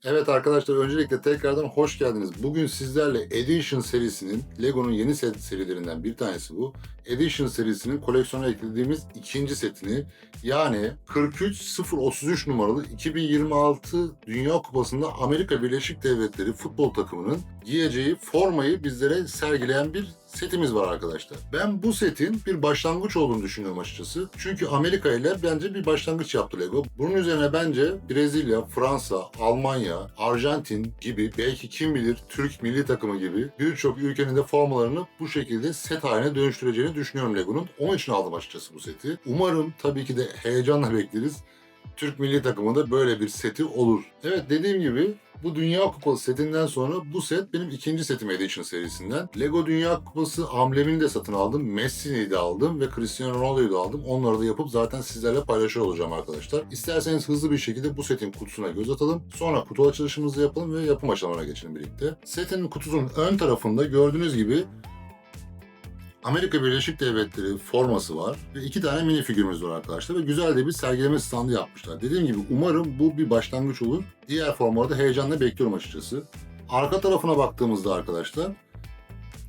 Evet arkadaşlar, öncelikle tekrardan hoş geldiniz. Bugün sizlerle Edition serisinin, Lego'nun yeni serilerinden bir tanesi bu. Edition serisinin koleksiyona eklediğimiz ikinci setini, yani 43033 numaralı 2026 Dünya Kupası'nda Amerika Birleşik Devletleri futbol takımının giyeceği formayı bizlere sergileyen bir setimiz var arkadaşlar. Ben bu setin bir başlangıç olduğunu düşünüyorum açıkçası. Çünkü Amerika ile bence bir başlangıç yaptı Lego. Bunun üzerine bence Brezilya, Fransa, Almanya, Arjantin gibi, belki kim bilir Türk milli takımı gibi birçok ülkenin de formalarını bu şekilde set haline dönüştüreceğini düşünüyorum Lego'nun. Onun için aldım açıkçası bu seti. Umarım, tabii ki de heyecanla bekleriz, Türk milli takımında böyle bir seti olur. Evet, dediğim gibi bu Dünya Kupası setinden sonra bu set benim ikinci setim Edition serisinden. Lego Dünya Kupası amblemini de satın aldım. Messi'yi de aldım ve Cristiano Ronaldo'yu da aldım. Onları da yapıp zaten sizlerle paylaşıyor olacağım arkadaşlar. İsterseniz hızlı bir şekilde bu setin kutusuna göz atalım. Sonra kutu açılışımızı yapalım ve yapım aşamalarına geçelim birlikte. Setin kutusunun ön tarafında gördüğünüz gibi Amerika Birleşik Devletleri forması var ve 2 tane mini figürümüz var arkadaşlar ve güzel de bir sergileme standı yapmışlar. Dediğim gibi umarım bu bir başlangıç olur. Diğer formaları da heyecanla bekliyorum açıkçası. Arka tarafına baktığımızda arkadaşlar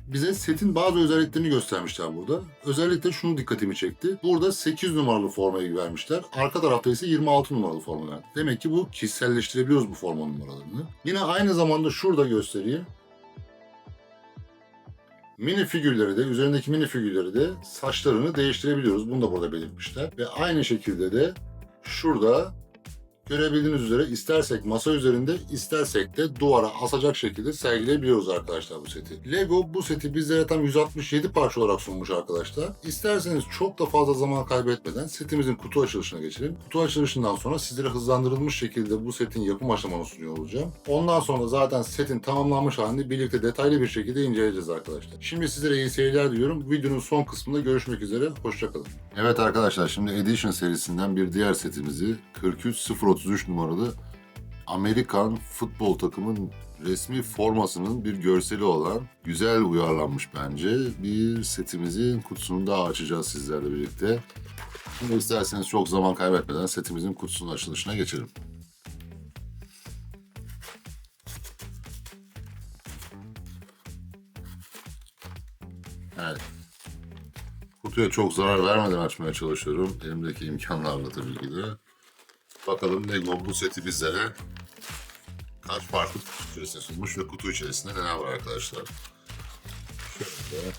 bize setin bazı özelliklerini göstermişler burada. Özellikle şunu dikkatimi çekti. Burada 8 numaralı formayı vermişler. Arka tarafta ise 26 numaralı forma verdi. Demek ki bu kişiselleştirebiliyoruz bu forma numaralarını. Yine aynı zamanda şurada göstereyim. Mini figürleri de, üzerindeki mini figürleri de saçlarını değiştirebiliyoruz. Bunu da burada belirtmişler. Ve aynı şekilde de şurada görebildiğiniz üzere istersek masa üzerinde, istersek de duvara asacak şekilde sergileyebiliyoruz arkadaşlar bu seti. Lego bu seti bizlere tam 167 parça olarak sunmuş arkadaşlar. İsterseniz çok da fazla zaman kaybetmeden setimizin kutu açılışına geçelim. Kutu açılışından sonra sizlere hızlandırılmış şekilde bu setin yapım aşamasını sunuyor olacağım. Ondan sonra zaten setin tamamlanmış halini birlikte detaylı bir şekilde inceleyeceğiz arkadaşlar. Şimdi sizlere iyi seyirler diliyorum. Videonun son kısmında görüşmek üzere. Hoşçakalın. Evet arkadaşlar, şimdi Edition serisinden bir diğer setimizi 43033 numaralı Amerikan futbol takımın resmi formasının bir görseli olan, güzel uyarlanmış bence bir setimizin kutusunu daha açacağız sizlerle birlikte. Şimdi isterseniz çok zaman kaybetmeden setimizin kutusunun açılışına geçelim. Evet. Kutuya çok zarar vermeden açmaya çalışıyorum. Elimdeki imkanlarla tabii ki de. Bakalım Lego bu seti bizlere kaç farklı kutu içerisinde sunmuş ve kutu içerisinde neler var arkadaşlar. Şöyle.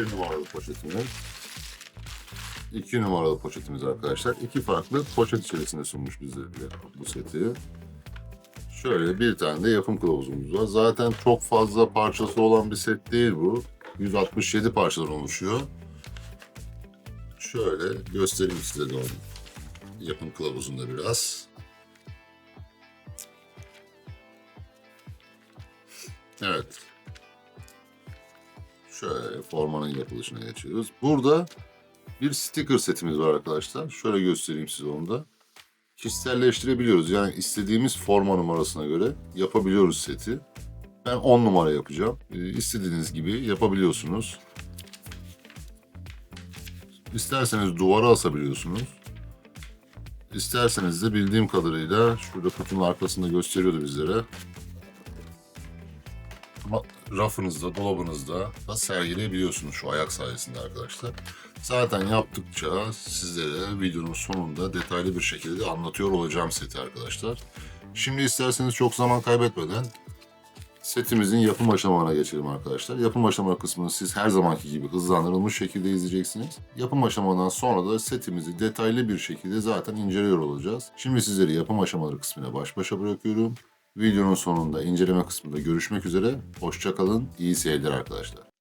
1 numaralı poşetimiz. 2 numaralı poşetimiz arkadaşlar. 2 farklı poşet içerisinde sunmuş bize bu seti. Şöyle bir tane de yapım kılavuzumuz var. Zaten çok fazla parçası olan bir set değil bu. 167 parçadan oluşuyor. Şöyle göstereyim size de onu. Yapım kılavuzunda biraz. Evet. Şöyle formanın yapılışına geçiyoruz. Burada bir sticker setimiz var arkadaşlar. Şöyle göstereyim size onu da. Kişiselleştirebiliyoruz. Yani istediğimiz forma numarasına göre yapabiliyoruz seti. Ben 10 numara yapacağım. İstediğiniz gibi yapabiliyorsunuz. İsterseniz duvara asabiliyorsunuz. İsterseniz de bildiğim kadarıyla şurada kutunun arkasında gösteriyordu bizlere. Rafınızda, dolabınızda da sergileyebiliyorsunuz şu ayak sayesinde arkadaşlar. Zaten yaptıkça sizlere videonun sonunda detaylı bir şekilde anlatıyor olacağım seti arkadaşlar. Şimdi isterseniz çok zaman kaybetmeden setimizin yapım aşamalarına geçelim arkadaşlar. Yapım aşama kısmını siz her zamanki gibi hızlandırılmış şekilde izleyeceksiniz. Yapım aşamadan sonra da setimizi detaylı bir şekilde zaten inceliyor olacağız. Şimdi sizleri yapım aşamaları kısmına baş başa bırakıyorum. Videonun sonunda inceleme kısmında görüşmek üzere. Hoşça kalın, iyi seyirler arkadaşlar.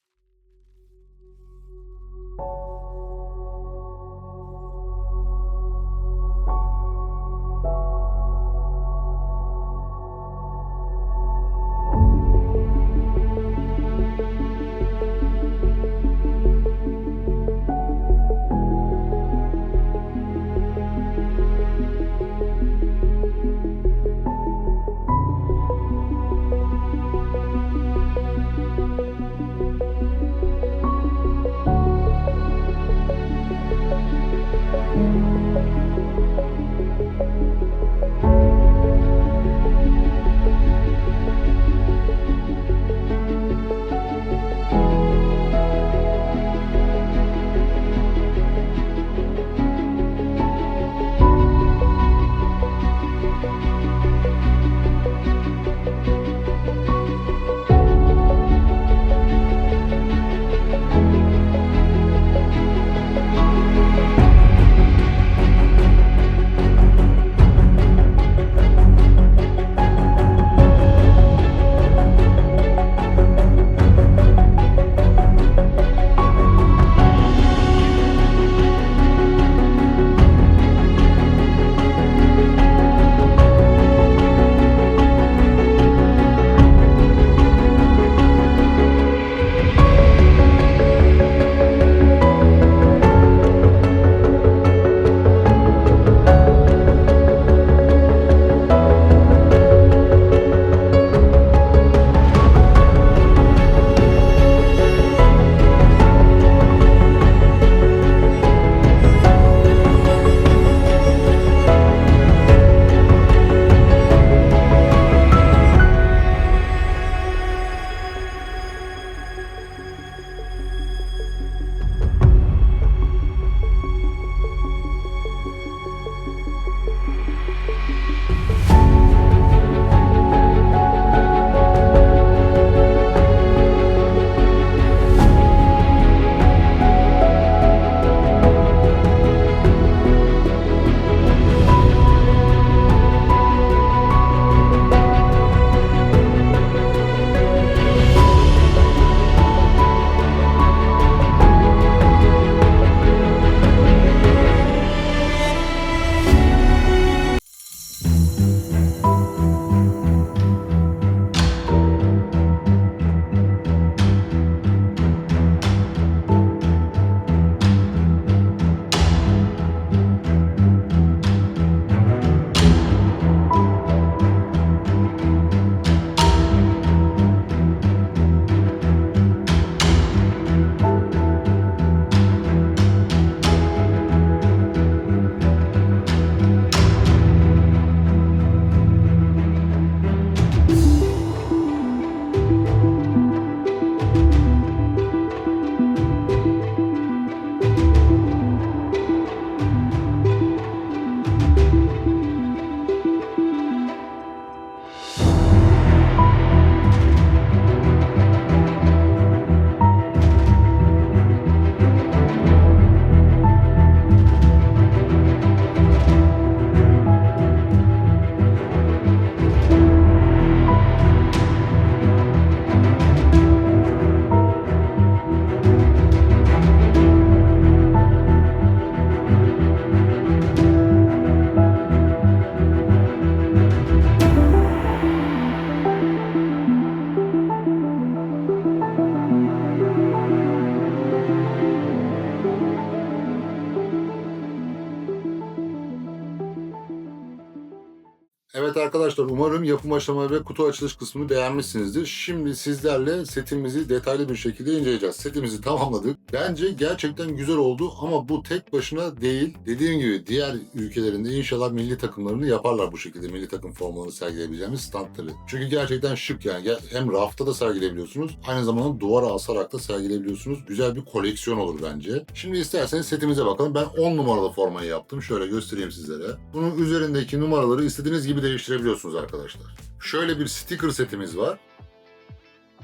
Evet arkadaşlar, umarım yapım aşamaları ve kutu açılış kısmını beğenmişsinizdir. Şimdi sizlerle setimizi detaylı bir şekilde inceleyeceğiz. Setimizi tamamladık. Bence gerçekten güzel oldu ama bu tek başına değil. Dediğim gibi diğer ülkelerinde inşallah milli takımlarını yaparlar bu şekilde. Milli takım formalarını sergileyebileceğimiz standları. Çünkü gerçekten şık yani. Hem rafta da sergileyebiliyorsunuz. Aynı zamanda duvara asarak da sergileyebiliyorsunuz. Güzel bir koleksiyon olur bence. Şimdi isterseniz setimize bakalım. Ben 10 numaralı formayı yaptım. Şöyle göstereyim sizlere. Bunun üzerindeki numaraları istediğiniz gibi değiştirebiliyorsunuz arkadaşlar. Şöyle bir sticker setimiz var.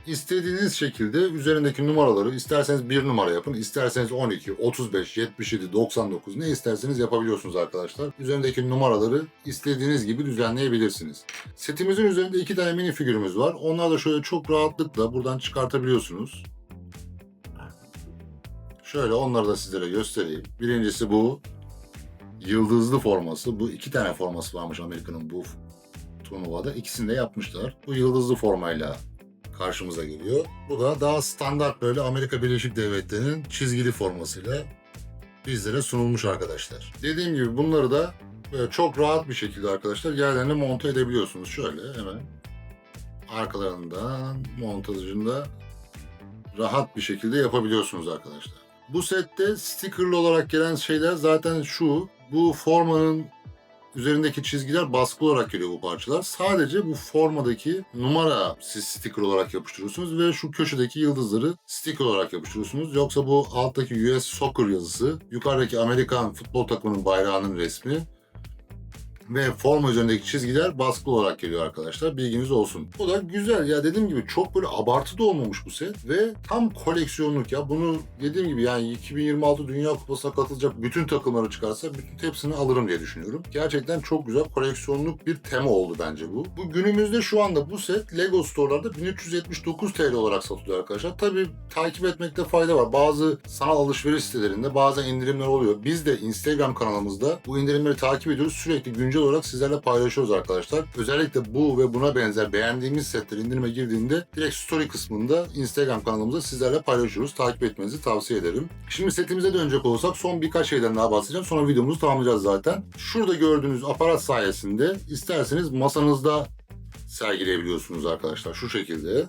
İstediğiniz şekilde üzerindeki numaraları isterseniz 1 numara yapın, isterseniz 12, 35, 77, 99 ne isterseniz yapabiliyorsunuz arkadaşlar. Üzerindeki numaraları istediğiniz gibi düzenleyebilirsiniz. Setimizin üzerinde 2 tane mini figürümüz var. Onları da şöyle çok rahatlıkla buradan çıkartabiliyorsunuz. Şöyle onları da sizlere göstereyim. Birincisi bu. Yıldızlı forması. Bu 2 tane forması varmış Amerika'nın bu turnuvada. İkisini de yapmışlar. Bu yıldızlı formayla karşımıza geliyor. Bu da daha standart böyle Amerika Birleşik Devletleri'nin çizgili formasıyla bizlere sunulmuş arkadaşlar. Dediğim gibi bunları da böyle çok rahat bir şekilde arkadaşlar yerlerine monte edebiliyorsunuz. Şöyle hemen arkalarından montajında rahat bir şekilde yapabiliyorsunuz arkadaşlar. Bu sette stickerlı olarak gelen şeyler zaten şu. Bu formanın üzerindeki çizgiler baskı olarak geliyor bu parçalar. Sadece bu formadaki numara siz sticker olarak yapıştırıyorsunuz ve şu köşedeki yıldızları sticker olarak yapıştırıyorsunuz. Yoksa bu alttaki US Soccer yazısı, yukarıdaki Amerikan futbol takımının bayrağının resmi ve forma üzerindeki çizgiler baskı olarak geliyor arkadaşlar. Bilginiz olsun. Bu da güzel ya, dediğim gibi çok böyle abartı da olmamış bu set ve tam koleksiyonluk ya. Bunu dediğim gibi yani 2026 Dünya Kupası'na katılacak bütün takımları çıkarsa bütün hepsini alırım diye düşünüyorum. Gerçekten çok güzel koleksiyonluk bir tema oldu bence bu. Bu günümüzde şu anda bu set Lego Store'larda 1379 TL olarak satılıyor arkadaşlar. Tabii takip etmekte fayda var. Bazı sanal alışveriş sitelerinde bazen indirimler oluyor. Biz de Instagram kanalımızda bu indirimleri takip ediyoruz. Sürekli güncel olarak sizlerle paylaşıyoruz arkadaşlar. Özellikle bu ve buna benzer beğendiğimiz setler indirime girdiğinde direkt story kısmında Instagram kanalımızda sizlerle paylaşıyoruz. Takip etmenizi tavsiye ederim. Şimdi setimize dönecek olursak son birkaç şeyden daha bahsedeceğim. Sonra videomuzu tamamlayacağız zaten. Şurada gördüğünüz aparat sayesinde isterseniz masanızda sergileyebiliyorsunuz arkadaşlar. Şu şekilde.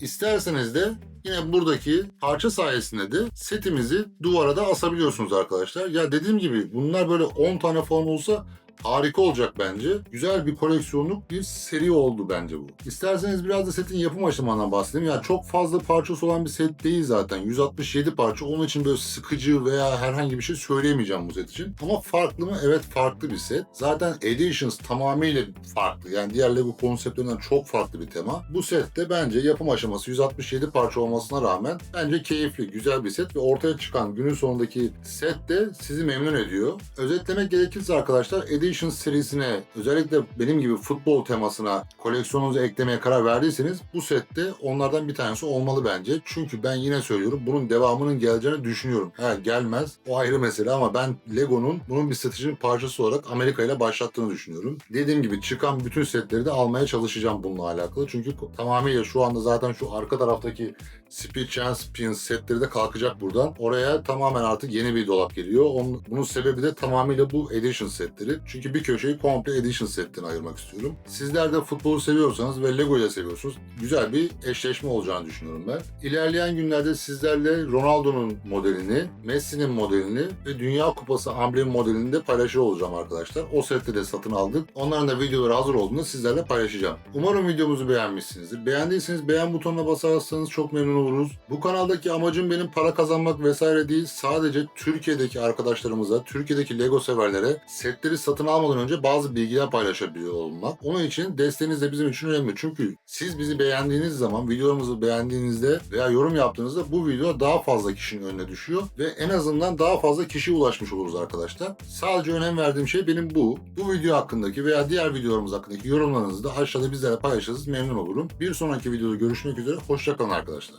İsterseniz de yine buradaki parça sayesinde de setimizi duvara da asabiliyorsunuz arkadaşlar. Ya dediğim gibi bunlar böyle 10 tane falan olsa harika olacak bence. Güzel bir koleksiyonluk bir seri oldu bence bu. İsterseniz biraz da setin yapım aşamasından bahsedeyim. Yani çok fazla parçası olan bir set değil zaten. 167 parça. Onun için böyle sıkıcı veya herhangi bir şey söyleyemeyeceğim bu set için. Ama farklı mı? Evet, farklı bir set. Zaten Editions tamamıyla farklı. Yani diğer Lego konseptlerinden çok farklı bir tema. Bu sette bence yapım aşaması 167 parça olmasına rağmen bence keyifli, güzel bir set ve ortaya çıkan günün sonundaki set de sizi memnun ediyor. Özetlemek gerekirse arkadaşlar, Editions serisine, özellikle benim gibi futbol temasına koleksiyonunuzu eklemeye karar verdiyseniz bu sette onlardan bir tanesi olmalı bence. Çünkü ben yine söylüyorum, bunun devamının geleceğini düşünüyorum. Gelmez, o ayrı mesele, ama ben Lego'nun bunun bir stratejinin parçası olarak Amerika ile başlattığını düşünüyorum. Dediğim gibi çıkan bütün setleri de almaya çalışacağım bununla alakalı. Çünkü tamamıyla şu anda zaten şu arka taraftaki Speed Champions setleri de kalkacak buradan. Oraya tamamen artık yeni bir dolap geliyor. Bunun sebebi de tamamıyla bu Edition setleri. Çünkü bir köşeyi komple Edition setten ayırmak istiyorum. Sizler de futbolu seviyorsanız ve Lego ile seviyorsunuz, güzel bir eşleşme olacağını düşünüyorum ben. İlerleyen günlerde sizlerle Ronaldo'nun modelini, Messi'nin modelini ve Dünya Kupası amblemi modelini de paylaşıyor olacağım arkadaşlar. O sette de satın aldık. Onların da videoları hazır olduğunda sizlerle paylaşacağım. Umarım videomuzu beğenmişsinizdir. Beğendiyseniz beğen butonuna basarsanız çok memnun oluruz. Bu kanaldaki amacım benim para kazanmak vesaire değil. Sadece Türkiye'deki arkadaşlarımıza, Türkiye'deki Lego severlere setleri satın almadan önce bazı bilgiler paylaşabiliyor olmak. Onun için desteğiniz de bizim için önemli. Çünkü siz bizi beğendiğiniz zaman, videolarımızı beğendiğinizde veya yorum yaptığınızda bu video daha fazla kişinin önüne düşüyor ve en azından daha fazla kişiye ulaşmış oluruz arkadaşlar. Sadece önem verdiğim şey benim bu. Bu video hakkındaki veya diğer videolarımız hakkındaki yorumlarınızı da aşağıda bizlerle paylaşırsanız memnun olurum. Bir sonraki videoda görüşmek üzere. Hoşça kalın arkadaşlar.